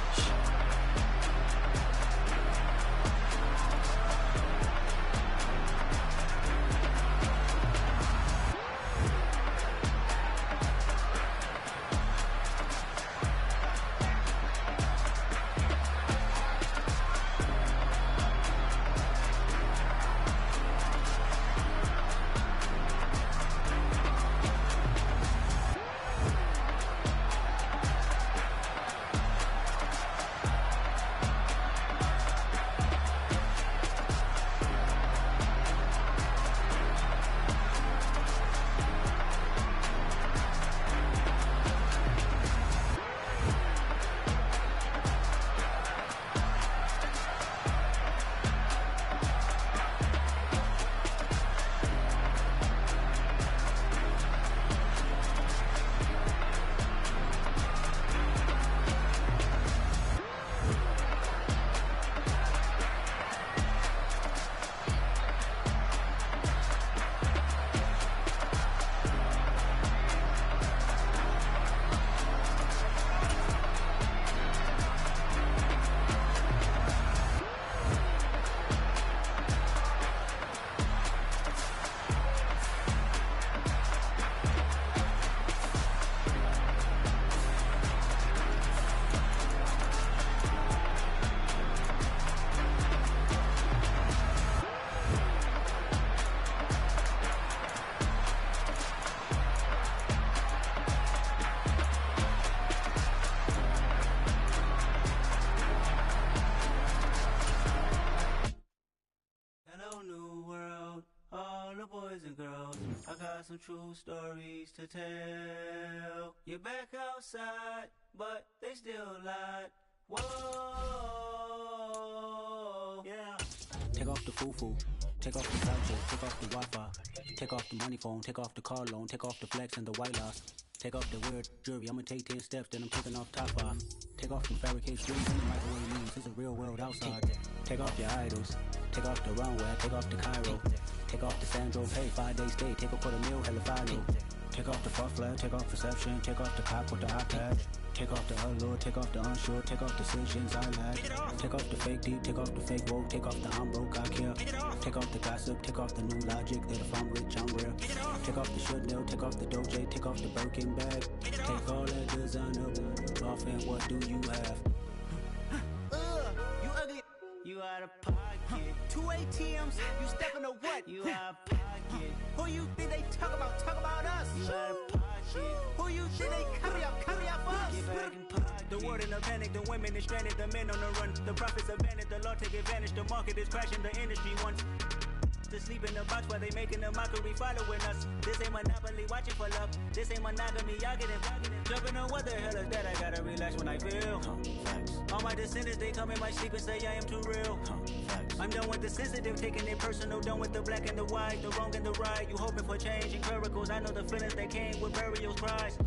Some true stories to tell. You're back outside, but they still lied. Whoa, yeah. Take off the foo-foo, take off the voucher, take off the Wi-Fi, take off the money phone, take off the car loan, take off the flex and the white loss. Take off the weird jewelry, I'ma take 10 steps, then I'm taking off top off. Take off the fabricate screens and the microwave means it's a real world outside. Take off your idols, take off the runway, take off the Cairo. Take off the Sandro, pay 5-day stay, take off for the meal, hella follow. Take off the fuck flag, take off perception, take off the cop with the iPad. Take off the allure, take off the unsure, take off decisions I lack. Take off the fake deep, take off the fake woke, take off the I'm broke, I care. Take off the gossip, take off the new logic that if I'm rich, I'm real. Take off the Chanel, take off the Doja, take off the Birkin bag. Take all that designer off and what do you have? You ugly, you out of pocket. 2 ATMs, you stepping to what? You out of pocket. Who you think they talk about? Talk about us. You out of pocket. Who you think they carry up us? Get back in pocket. The world in a panic, the women is stranded, the men on the run. The profits abandoned, the law take advantage. The market is crashing, the industry wants to sleep in the box while they making a mockery following us. This ain't Monopoly, watching for love. This ain't monogamy, y'all get it. Jumping on what the hell is that? I gotta relax when I feel. All my descendants, they come in my sleep and say I am too real. I'm done with the sensitive, taking it personal. Done with the black and the white, the wrong and the right. You hoping for change and miracles. I know the feelings that came with burial cries.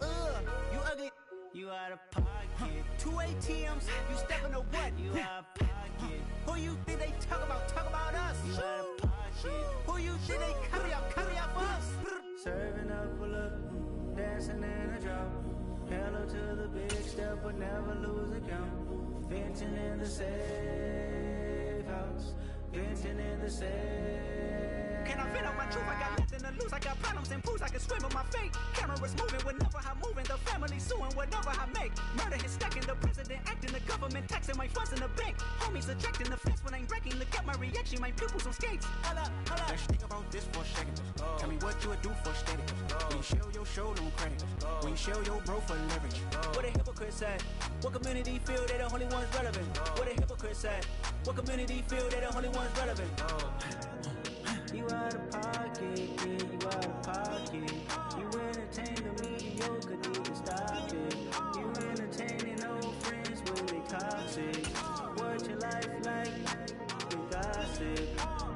You ugly. You out of pocket. 2 ATMs, you stepping to what? You out of pocket. Who you think they talk about us? You out of pocket. Who you think they carry up us? Serving up a look, dancing in a drop. Hello to the big step, but never lose a count. Venting in the safe house. Venting in the safe. Can I vent out my truth? I got nothing to lose. I got problems and pools. I can swim with my fate. Cameras moving whenever I'm moving. The family suing whatever I make. Murder is stacking. The president acting. The government taxing my funds in the bank. Homies ejecting the fence when I'm breaking. Look at my reaction. My pupils on skates. Hold up. Let's think about this for a second. Tell me what you would do for status. When you show your show no credit. When you show your bro for leverage. What a hypocrite said. What community feel they the only ones relevant? What a hypocrite said. What community feel they the only ones relevant? You out of pocket, yeah, you out of pocket. You entertain the mediocre, need to stop it. You entertaining old friends when they toxic. What your life like? You gossip.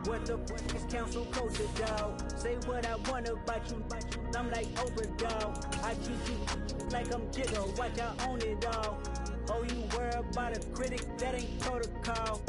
What the fuck is council posted, dog? Say what I want about you, I'm like Oprah, dog. I treat you like I'm Jigga, watch I own it all. Oh, you worry about a critic, that ain't protocol.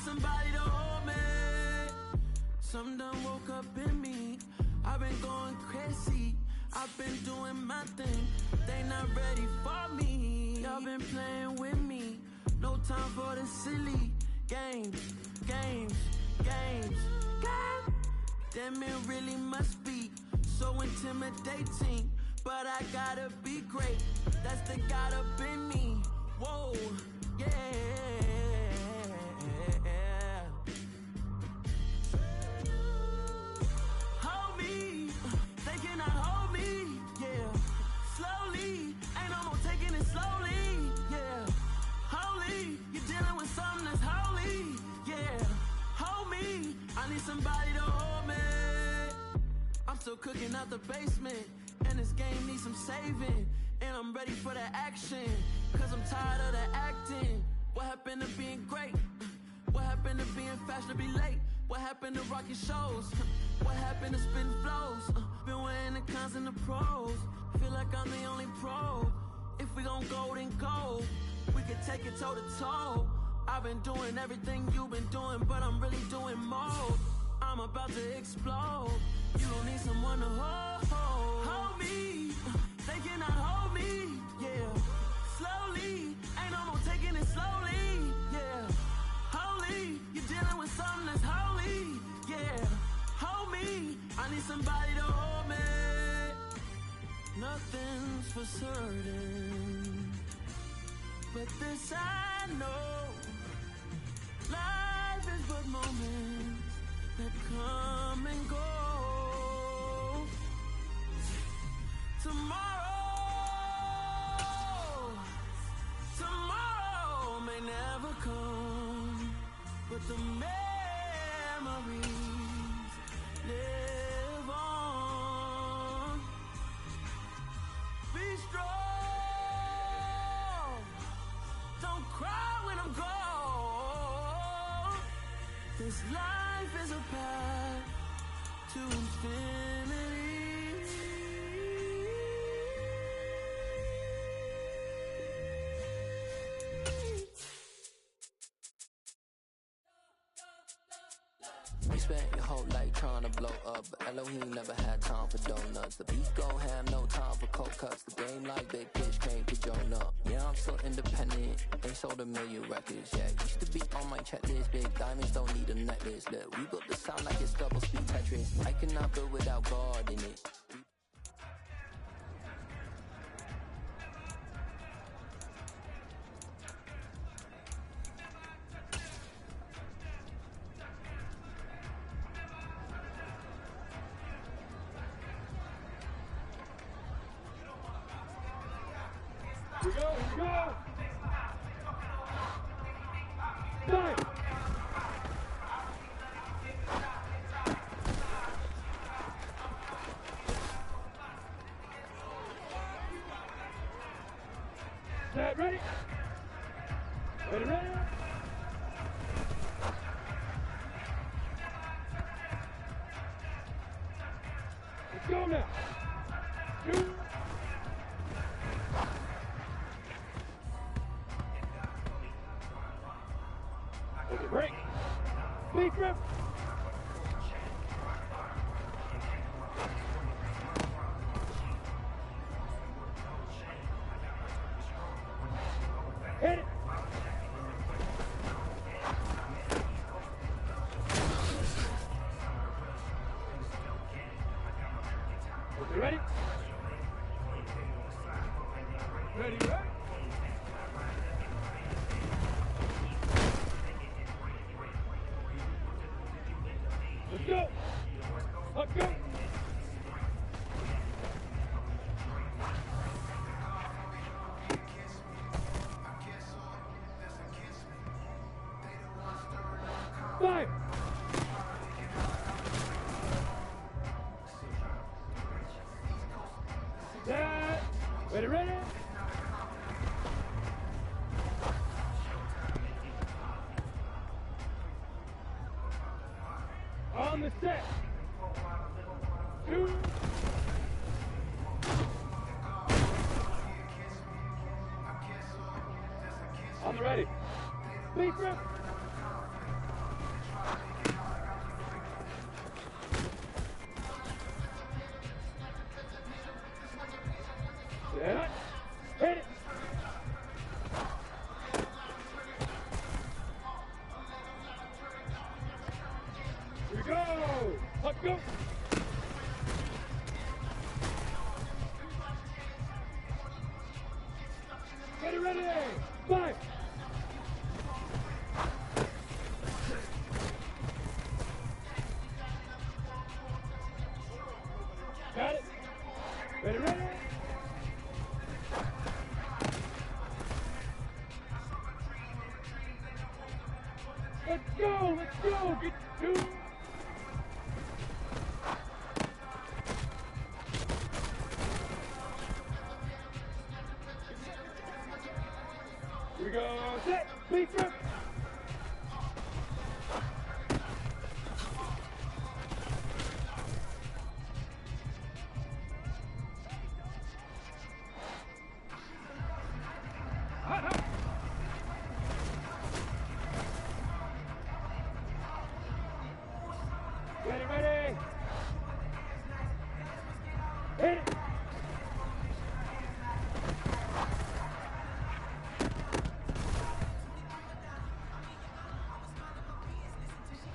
Somebody to hold me. Something done woke up in me. I've been going crazy. I've been doing my thing. They not ready for me. Y'all been playing with me. No time for the silly games. Damn, it really must be so intimidating. But I gotta be great. That's the God up in me. Whoa, yeah. Somebody to hold me. I'm still cooking out the basement, and this game needs some saving. And I'm ready for the action, cause I'm tired of the acting. What happened to being great? What happened to being fashionably late? What happened to rocking shows? What happened to spitting flows? Been weighing the cons and the pros. Feel like I'm the only pro. If we gon' go, then go. We could take it toe to toe. I've been doing everything you've been doing, but I'm really doing more. I'm about to explode. You don't need someone to hold me. They cannot hold me, yeah. Slowly, ain't no more taking it slowly, yeah. Holy, you're dealing with something that's holy, yeah. Hold me, I need somebody to hold me. Nothing's for certain, but this I know. Life is but moments that come and go. Tomorrow may never come, but the memories live on. This life is a path to infinity. You spent your whole life trying to blow up, but Elohim never had time for donuts. The beat gon' have no time for cold cuts. The game like Big Pitch came to join up. Yeah, I'm still independent, ain't sold a million records yet. Used to be on my checklist, big diamonds don't need a necklace. Look, we built the sound like it's double speed Tetris. I cannot build without God in it. Here we go, here we go! Time! Set, ready? Ready, ready? Let's go now! 2. Okay, break. Big grip. Hit it. Okay, ready? Ready, ready? Let's go! Let's go! Five! Set! Ready, ready? On the set. 2. On the ready. Big grip. Set. Hit it. Here we go! Let's go! Ready, ready! 5! Got it! Ready, ready! Let's go! Let's go! Get 2! Here we go, set, big grip. Ready, ready. Hit it.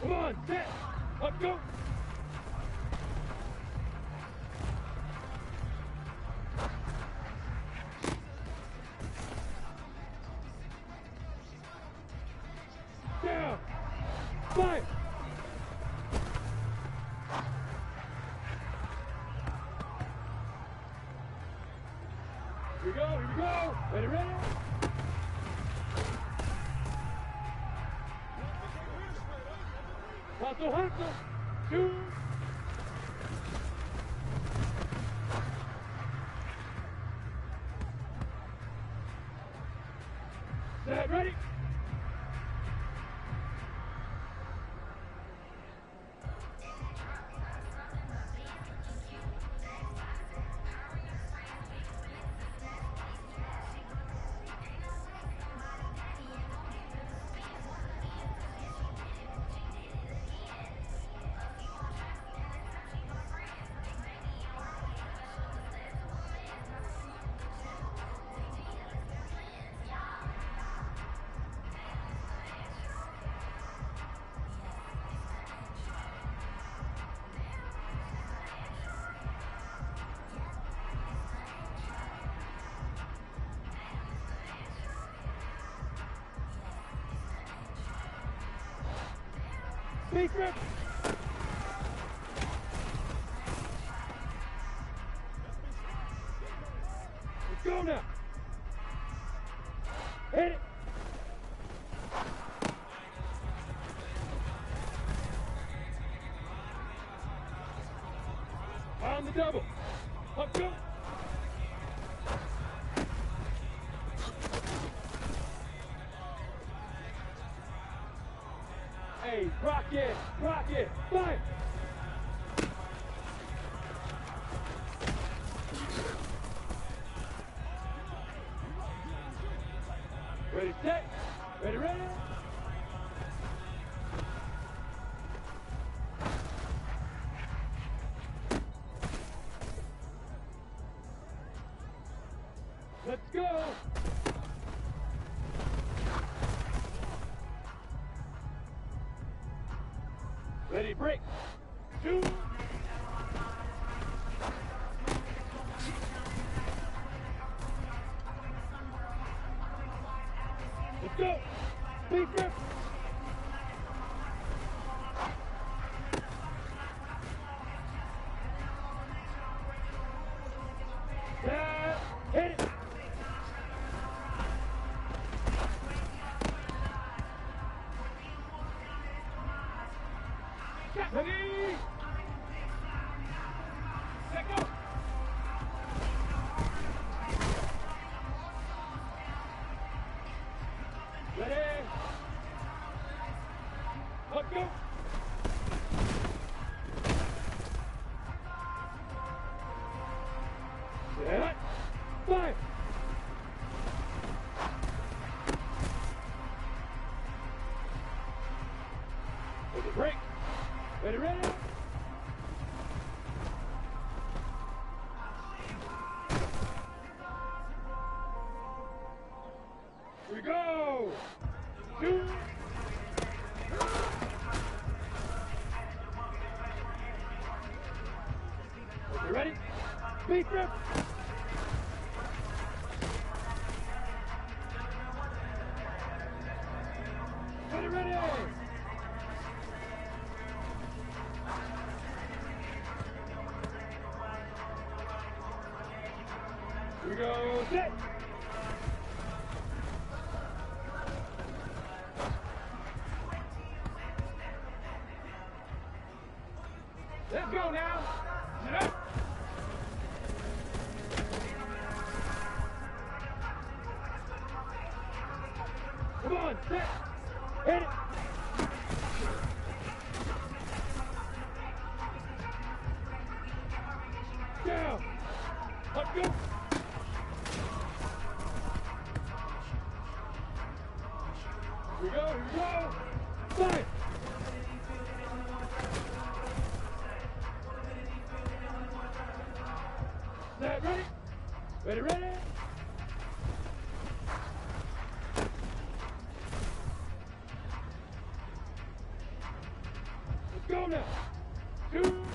Come on, set, let's go. Down, 5. Here we go, here we go. Ready, ready? Hustle, hustle. 2. Set, ready? Be grip. Let's go now. Hit it. On the double. Let's go. Hey, rock it, fight. Ready, set, ready, ready. Let's go. Ready, break. 2. Let's go. Big grip. Hit it. Ready? Set, go. Ready? Let's go. Set. 5. Ready, break. Ready, ready? Here we go! 2. Okay, ready? Speed grip! Ready, ready! Here we go, set! Let's go now! Set up! Come on, set! Hit it! Down! Let's go! Here we go! 5! Set, ready? Ready, ready? Let's go now! 2!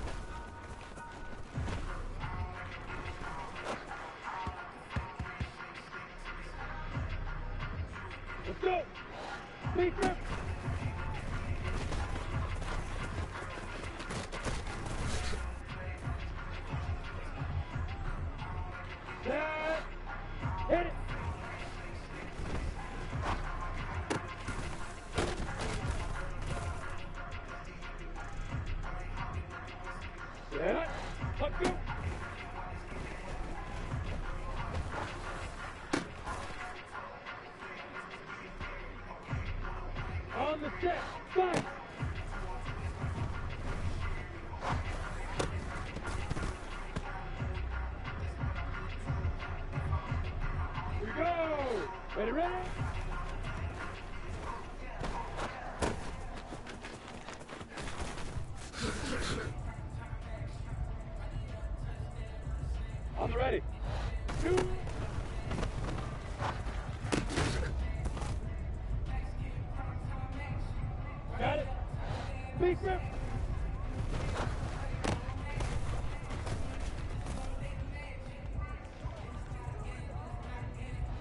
Let's go! Speed grip! Set! Hit it! Set! Let's go! On the set! 5! Here we go! Ready, ready? On the ready. 2. Got it. Big grip.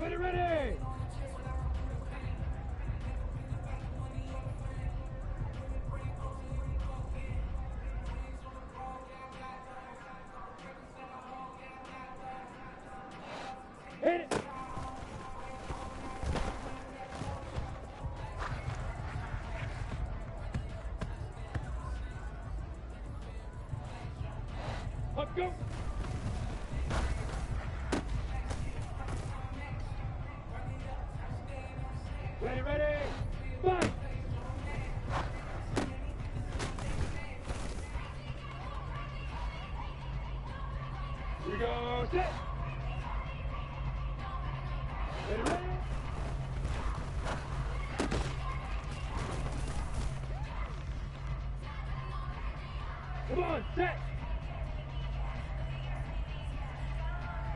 Ready, ready. Go. Ready, ready. Fight. Here we go. Set. Ready, ready. Come on, set.